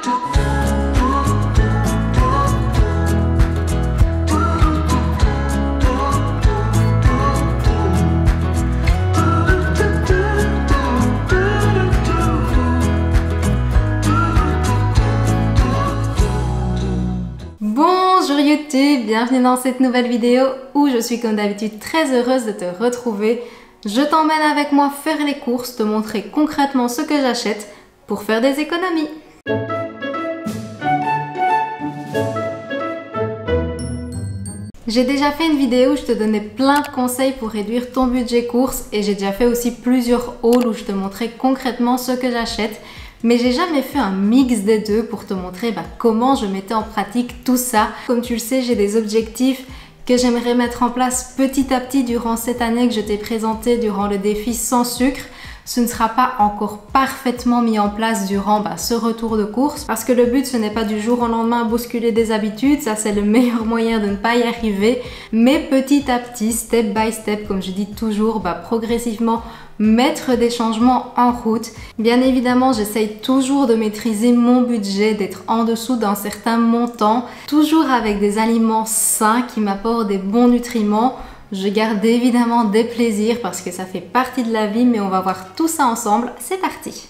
Bonjour YouTube, bienvenue dans cette nouvelle vidéo où je suis comme d'habitude très heureuse de te retrouver. Je t'emmène avec moi faire les courses, te montrer concrètement ce que j'achète pour faire des économies. J'ai déjà fait une vidéo où je te donnais plein de conseils pour réduire ton budget courses et j'ai déjà fait aussi plusieurs hauls où je te montrais concrètement ce que j'achète. Mais j'ai jamais fait un mix des deux pour te montrer comment je mettais en pratique tout ça. Comme tu le sais, j'ai des objectifs que j'aimerais mettre en place petit à petit durant cette année que je t'ai présenté durant le défi sans sucre. Ce ne sera pas encore parfaitement mis en place durant ce retour de course parce que le but ce n'est pas du jour au lendemain bousculer des habitudes, ça c'est le meilleur moyen de ne pas y arriver, mais petit à petit, step by step, comme je dis toujours, progressivement mettre des changements en route. Bien évidemment, j'essaye toujours de maîtriser mon budget, d'être en dessous d'un certain montant, toujours avec des aliments sains qui m'apportent des bons nutriments. Je garde évidemment des plaisirs parce que ça fait partie de la vie, mais on va voir tout ça ensemble. C'est parti!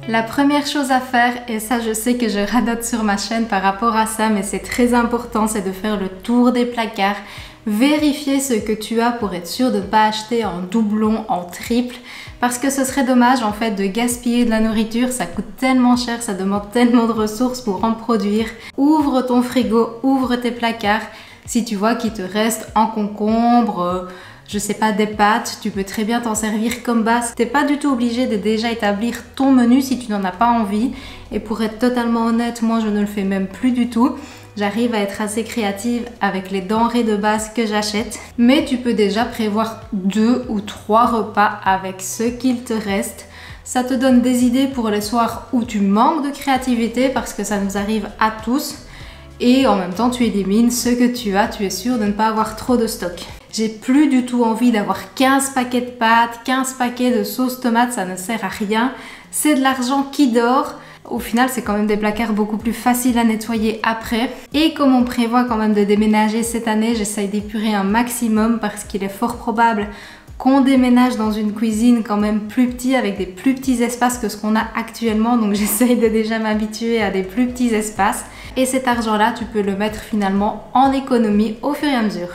La première chose à faire, et ça je sais que je radote sur ma chaîne par rapport à ça, mais c'est très important, c'est de faire le tour des placards, vérifier ce que tu as pour être sûr de ne pas acheter en doublon, en triple, parce que ce serait dommage en fait de gaspiller de la nourriture, ça coûte tellement cher, ça demande tellement de ressources pour en produire. Ouvre ton frigo, ouvre tes placards, si tu vois qu'il te reste un concombre, je sais pas, des pâtes, tu peux très bien t'en servir comme base. T'es pas du tout obligé de déjà établir ton menu si tu n'en as pas envie. Et pour être totalement honnête, moi je ne le fais même plus du tout. J'arrive à être assez créative avec les denrées de base que j'achète. Mais tu peux déjà prévoir 2 ou 3 repas avec ce qu'il te reste. Ça te donne des idées pour les soirs où tu manques de créativité parce que ça nous arrive à tous. Et en même temps, tu élimines ce que tu as, tu es sûr de ne pas avoir trop de stock. J'ai plus du tout envie d'avoir 15 paquets de pâtes, 15 paquets de sauce tomate, ça ne sert à rien. C'est de l'argent qui dort. Au final, c'est quand même des placards beaucoup plus faciles à nettoyer après. Et comme on prévoit quand même de déménager cette année, j'essaye d'épurer un maximum parce qu'il est fort probable qu'on déménage dans une cuisine quand même plus petite avec des plus petits espaces que ce qu'on a actuellement. Donc j'essaye de déjà m'habituer à des plus petits espaces. Et cet argent-là, tu peux le mettre finalement en économie au fur et à mesure.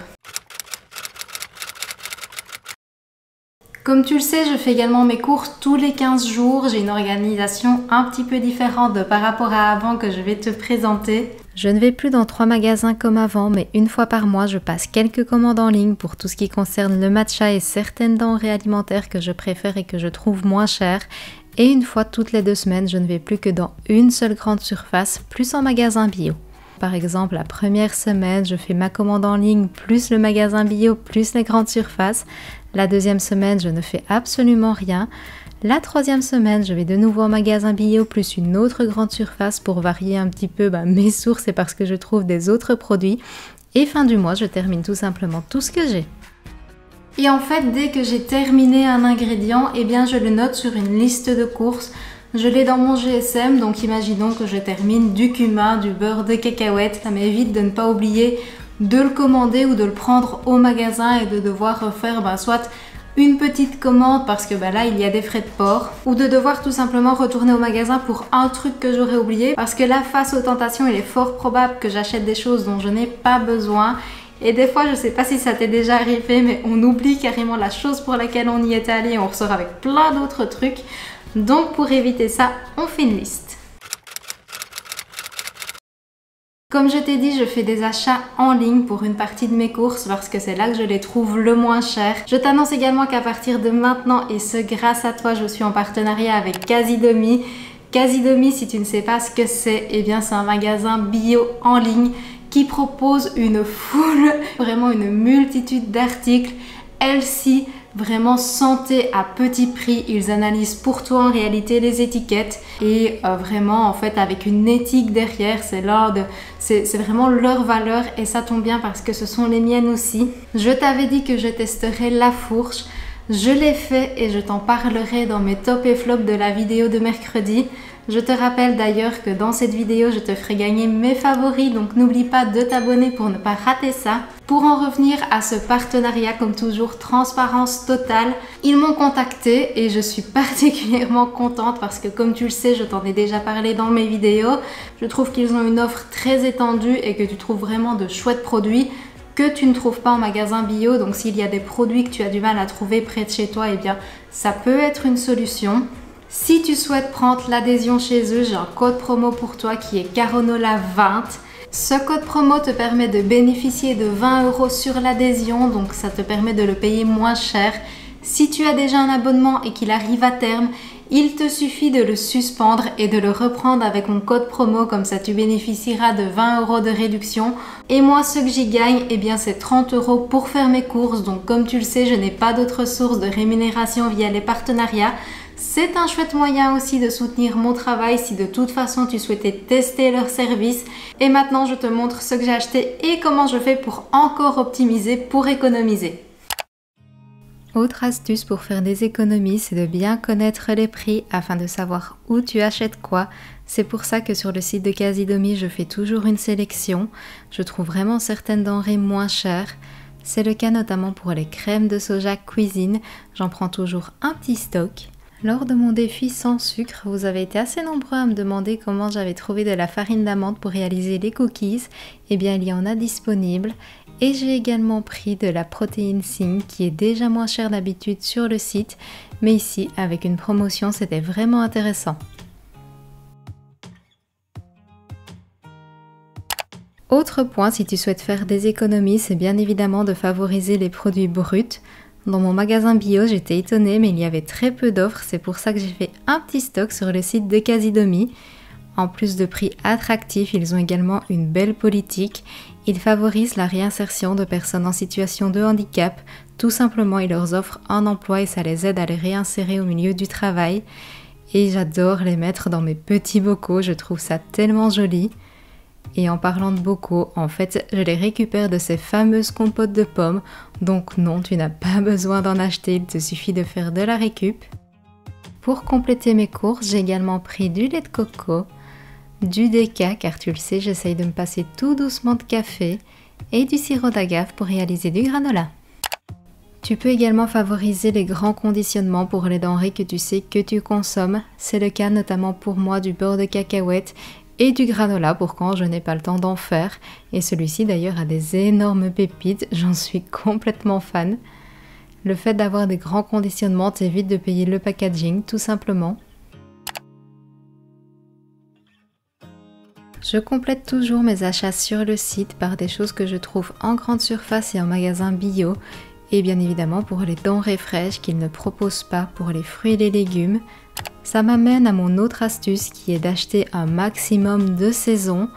Comme tu le sais, je fais également mes courses tous les 15 jours. J'ai une organisation un petit peu différente par rapport à avant que je vais te présenter. Je ne vais plus dans 3 magasins comme avant, mais une fois par mois, je passe quelques commandes en ligne pour tout ce qui concerne le matcha et certaines denrées alimentaires que je préfère et que je trouve moins chères. Et une fois toutes les 2 semaines, je ne vais plus que dans une seule grande surface, plus en magasin bio. Par exemple, la première semaine, je fais ma commande en ligne, plus le magasin bio, plus les grandes surfaces. La deuxième semaine, je ne fais absolument rien. La troisième semaine, je vais de nouveau en magasin bio, plus une autre grande surface pour varier un petit peu mes sources et parce que je trouve des autres produits. Et fin du mois, je termine tout simplement tout ce que j'ai. Et en fait, dès que j'ai terminé un ingrédient, je le note sur une liste de courses. Je l'ai dans mon GSM, donc imaginons que je termine du cumin, du beurre de cacahuète. Ça m'évite de ne pas oublier de le commander ou de le prendre au magasin et de devoir refaire soit une petite commande parce que là il y a des frais de port, ou de devoir tout simplement retourner au magasin pour un truc que j'aurais oublié parce que là, face aux tentations, il est fort probable que j'achète des choses dont je n'ai pas besoin. Et des fois, je sais pas si ça t'est déjà arrivé, mais on oublie carrément la chose pour laquelle on y est allé et on ressort avec plein d'autres trucs. Donc pour éviter ça, on fait une liste. Comme je t'ai dit, je fais des achats en ligne pour une partie de mes courses parce que c'est là que je les trouve le moins cher. Je t'annonce également qu'à partir de maintenant, et ce grâce à toi, je suis en partenariat avec Casidomi. Casidomi, si tu ne sais pas ce que c'est, c'est un magasin bio en ligne qui propose une foule, vraiment une multitude d'articles healthy, vraiment santé à petit prix. Ils analysent pour toi en réalité les étiquettes et vraiment en fait avec une éthique derrière. C'est vraiment leur valeur et ça tombe bien parce que ce sont les miennes aussi. Je t'avais dit que je testerais la fourche. Je l'ai fait et je t'en parlerai dans mes top et flops de la vidéo de mercredi. Je te rappelle d'ailleurs que dans cette vidéo, je te ferai gagner mes favoris, donc n'oublie pas de t'abonner pour ne pas rater ça. Pour en revenir à ce partenariat, comme toujours, transparence totale, ils m'ont contacté et je suis particulièrement contente parce que comme tu le sais, je t'en ai déjà parlé dans mes vidéos. Je trouve qu'ils ont une offre très étendue et que tu trouves vraiment de chouettes produits que tu ne trouves pas en magasin bio. Donc s'il y a des produits que tu as du mal à trouver près de chez toi, eh bien ça peut être une solution. Si tu souhaites prendre l'adhésion chez eux, j'ai un code promo pour toi qui est Caronola20. Ce code promo te permet de bénéficier de 20 € sur l'adhésion, donc ça te permet de le payer moins cher. Si tu as déjà un abonnement et qu'il arrive à terme, il te suffit de le suspendre et de le reprendre avec mon code promo, comme ça tu bénéficieras de 20 € de réduction. Et moi, ce que j'y gagne, eh bien c'est 30 € pour faire mes courses. Donc comme tu le sais, je n'ai pas d'autre source de rémunération via les partenariats. C'est un chouette moyen aussi de soutenir mon travail si de toute façon tu souhaitais tester leur service. Et maintenant, je te montre ce que j'ai acheté et comment je fais pour encore optimiser, pour économiser. Autre astuce pour faire des économies, c'est de bien connaître les prix afin de savoir où tu achètes quoi. C'est pour ça que sur le site de Casidomi, je fais toujours une sélection. Je trouve vraiment certaines denrées moins chères. C'est le cas notamment pour les crèmes de soja cuisine. J'en prends toujours un petit stock. Lors de mon défi sans sucre, vous avez été assez nombreux à me demander comment j'avais trouvé de la farine d'amande pour réaliser les cookies. Eh bien, il y en a disponible. Et j'ai également pris de la protéine Sing qui est déjà moins chère d'habitude sur le site. Mais ici, avec une promotion, c'était vraiment intéressant. Autre point, si tu souhaites faire des économies, c'est bien évidemment de favoriser les produits bruts. Dans mon magasin bio, j'étais étonnée, mais il y avait très peu d'offres. C'est pour ça que j'ai fait un petit stock sur le site de Casidomi. En plus de prix attractifs, ils ont également une belle politique. Ils favorisent la réinsertion de personnes en situation de handicap. Tout simplement, ils leur offrent un emploi et ça les aide à les réinsérer au milieu du travail. Et j'adore les mettre dans mes petits bocaux, je trouve ça tellement joli. Et en parlant de bocaux, en fait, je les récupère de ces fameuses compotes de pommes. Donc non, tu n'as pas besoin d'en acheter, il te suffit de faire de la récup. Pour compléter mes courses, j'ai également pris du lait de coco, du déca, car tu le sais, j'essaye de me passer tout doucement de café, et du sirop d'agave pour réaliser du granola. Tu peux également favoriser les grands conditionnements pour les denrées que tu sais que tu consommes. C'est le cas notamment pour moi du beurre de cacahuète et du granola pour quand je n'ai pas le temps d'en faire. Et celui-ci d'ailleurs a des énormes pépites, j'en suis complètement fan. Le fait d'avoir des grands conditionnements t'évite de payer le packaging tout simplement. Je complète toujours mes achats sur le site par des choses que je trouve en grande surface et en magasin bio. Et bien évidemment pour les denrées fraîches qu'ils ne proposent pas pour les fruits et les légumes. Ça m'amène à mon autre astuce qui est d'acheter un maximum de saison.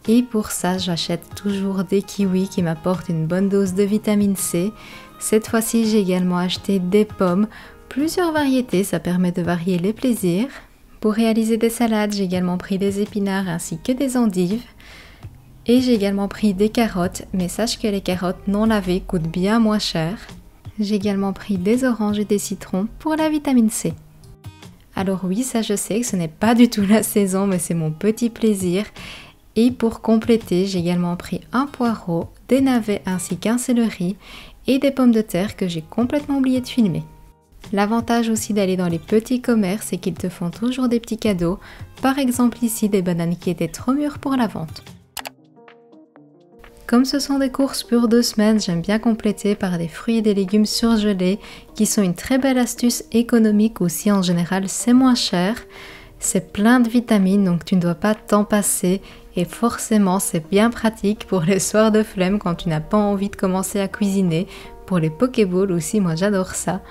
Et pour ça, j'achète toujours des kiwis qui m'apportent une bonne dose de vitamine C. Cette fois-ci, j'ai également acheté des pommes, plusieurs variétés, ça permet de varier les plaisirs. Pour réaliser des salades, j'ai également pris des épinards ainsi que des endives. Et j'ai également pris des carottes, mais sache que les carottes non lavées coûtent bien moins cher. J'ai également pris des oranges et des citrons pour la vitamine C. Alors oui, ça je sais que ce n'est pas du tout la saison, mais c'est mon petit plaisir. Et pour compléter, j'ai également pris un poireau, des navets ainsi qu'un céleri et des pommes de terre que j'ai complètement oublié de filmer. L'avantage aussi d'aller dans les petits commerces, c'est qu'ils te font toujours des petits cadeaux. Par exemple ici, des bananes qui étaient trop mûres pour la vente. Comme ce sont des courses pour 2 semaines, j'aime bien compléter par des fruits et des légumes surgelés qui sont une très belle astuce économique aussi. En général, c'est moins cher, c'est plein de vitamines donc tu ne dois pas t'en passer et forcément c'est bien pratique pour les soirs de flemme quand tu n'as pas envie de commencer à cuisiner. Pour les pokéballs aussi, moi j'adore ça.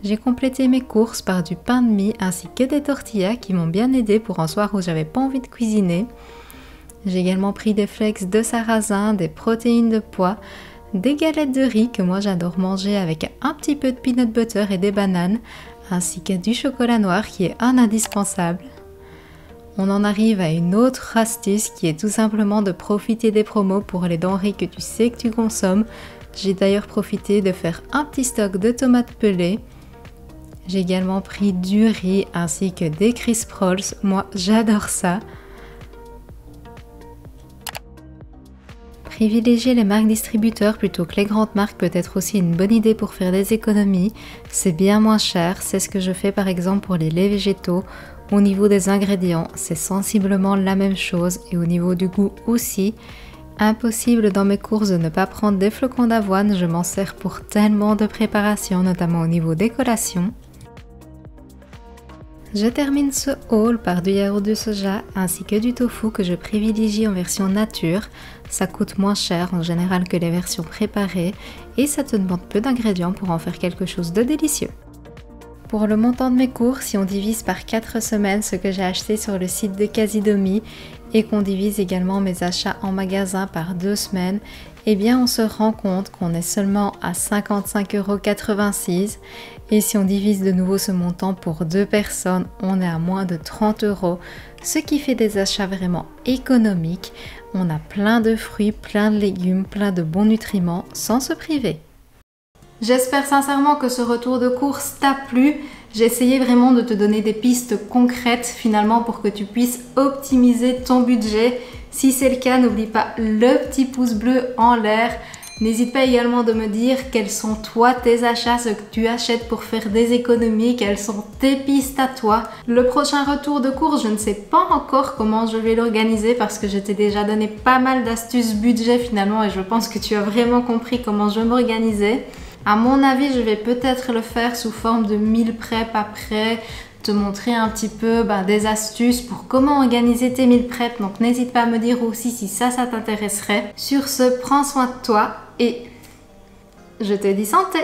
J'ai complété mes courses par du pain de mie ainsi que des tortillas qui m'ont bien aidé pour un soir où j'avais pas envie de cuisiner. J'ai également pris des flakes de sarrasin, des protéines de pois, des galettes de riz que moi j'adore manger avec un petit peu de peanut butter et des bananes, ainsi que du chocolat noir qui est un indispensable. On en arrive à une autre astuce qui est tout simplement de profiter des promos pour les denrées que tu sais que tu consommes. J'ai d'ailleurs profité de faire un petit stock de tomates pelées. J'ai également pris du riz ainsi que des crisp rolls. Moi, j'adore ça. Privilégier les marques distributeurs plutôt que les grandes marques peut être aussi une bonne idée pour faire des économies. C'est bien moins cher, c'est ce que je fais par exemple pour les laits végétaux. Au niveau des ingrédients, c'est sensiblement la même chose et au niveau du goût aussi. Impossible dans mes courses de ne pas prendre des flocons d'avoine, je m'en sers pour tellement de préparations, notamment au niveau des collations. Je termine ce haul par du yaourt de soja ainsi que du tofu que je privilégie en version nature. Ça coûte moins cher en général que les versions préparées et ça te demande peu d'ingrédients pour en faire quelque chose de délicieux. Pour le montant de mes courses, si on divise par 4 semaines ce que j'ai acheté sur le site de Casidomi et qu'on divise également mes achats en magasin par 2 semaines, eh bien on se rend compte qu'on est seulement à 55,86 € et si on divise de nouveau ce montant pour 2 personnes, on est à moins de 30 €, ce qui fait des achats vraiment économiques. On a plein de fruits, plein de légumes, plein de bons nutriments sans se priver. J'espère sincèrement que ce retour de course t'a plu. J'ai essayé vraiment de te donner des pistes concrètes finalement pour que tu puisses optimiser ton budget. Si c'est le cas, n'oublie pas le petit pouce bleu en l'air. N'hésite pas également de me dire quels sont toi tes achats, ce que tu achètes pour faire des économies, quelles sont tes pistes à toi. Le prochain retour de course, je ne sais pas encore comment je vais l'organiser parce que je t'ai déjà donné pas mal d'astuces budget finalement et je pense que tu as vraiment compris comment je m'organisais. À mon avis, je vais peut-être le faire sous forme de meal prep après, te montrer un petit peu des astuces pour comment organiser tes meal prep. Donc n'hésite pas à me dire aussi si ça t'intéresserait. Sur ce, prends soin de toi et je te dis santé!